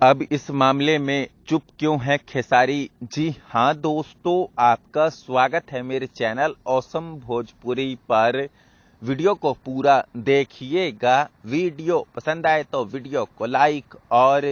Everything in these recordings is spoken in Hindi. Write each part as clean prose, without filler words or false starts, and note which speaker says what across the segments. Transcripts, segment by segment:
Speaker 1: अब इस मामले में चुप क्यों है खेसारी? जी हाँ दोस्तों, आपका स्वागत है मेरे चैनल ऑसम भोजपुरी पर। वीडियो को पूरा देखिएगा। वीडियो पसंद आए तो वीडियो को लाइक और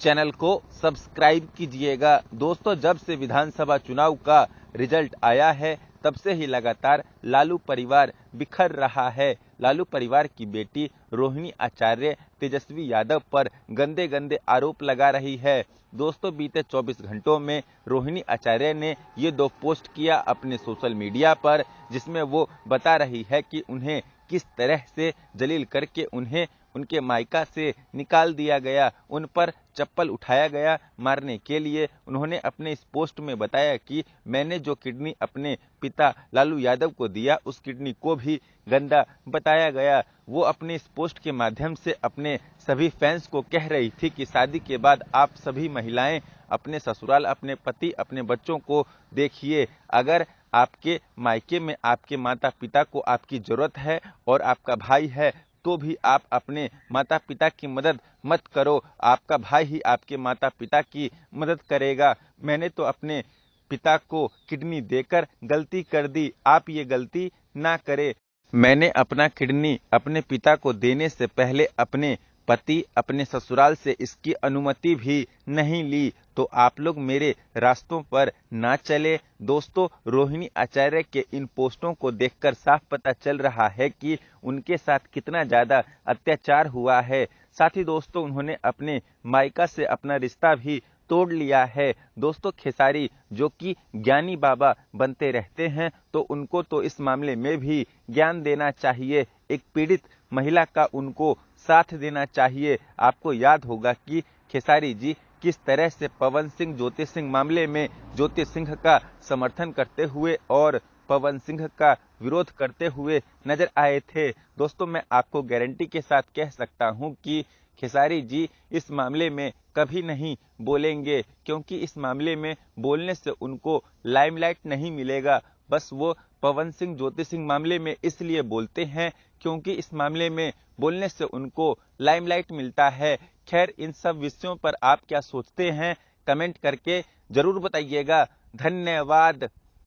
Speaker 1: चैनल को सब्सक्राइब कीजिएगा। दोस्तों, जब से विधानसभा चुनाव का रिजल्ट आया है तब से ही लगातार लालू परिवार बिखर रहा है। लालू परिवार की बेटी रोहिणी आचार्य तेजस्वी यादव पर गंदे गंदे आरोप लगा रही है। दोस्तों, बीते 24 घंटों में रोहिणी आचार्य ने ये 2 पोस्ट किया अपने सोशल मीडिया पर, जिसमें वो बता रही है कि उन्हें किस तरह से जलील करके उन्हें उनके मायका से निकाल दिया गया, उन पर चप्पल उठाया गया मारने के लिए। उन्होंने अपने इस पोस्ट में बताया कि मैंने जो किडनी अपने पिता लालू यादव को दिया उस किडनी को भी गंदा बताया गया। वो अपने इस पोस्ट के माध्यम से अपने सभी फैंस को कह रही थी कि शादी के बाद आप सभी महिलाएं अपने ससुराल, अपने पति, अपने बच्चों को देखिए। अगर आपके मायके में आपके माता पिता को आपकी जरूरत है और आपका भाई है तो भी आप अपने माता पिता की मदद मत करो। आपका भाई ही आपके माता पिता की मदद करेगा। मैंने तो अपने पिता को किडनी देकर गलती कर दी, आप ये गलती ना करें। मैंने अपना किडनी अपने पिता को देने से पहले अपने पति, अपने ससुराल से इसकी अनुमति भी नहीं ली, तो आप लोग मेरे रास्तों पर ना चले। दोस्तों, रोहिणी आचार्य के इन पोस्टों को देखकर साफ पता चल रहा है कि उनके साथ कितना ज्यादा अत्याचार हुआ है। साथ ही दोस्तों, उन्होंने अपने मायका से अपना रिश्ता भी तोड़ लिया है। दोस्तों, खेसारी जो कि ज्ञानी बाबा बनते रहते हैं, तो उनको तो इस मामले में भी ज्ञान देना चाहिए। एक पीड़ित महिला का उनको साथ देना चाहिए। आपको याद होगा कि खेसारी जी किस तरह से पवन सिंह ज्योति सिंह मामले में ज्योति सिंह का समर्थन करते हुए और पवन सिंह का विरोध करते हुए नजर आए थे। दोस्तों, मैं आपको गारंटी के साथ कह सकता हूं कि खेसारी जी इस मामले में कभी नहीं बोलेंगे, क्योंकि इस मामले में बोलने से उनको लाइमलाइट नहीं मिलेगा। बस वो पवन सिंह ज्योति सिंह मामले में इसलिए बोलते हैं क्योंकि इस मामले में बोलने से उनको लाइमलाइट मिलता है। खैर, इन सब विषयों पर आप क्या सोचते हैं कमेंट करके जरूर बताइएगा। धन्यवाद।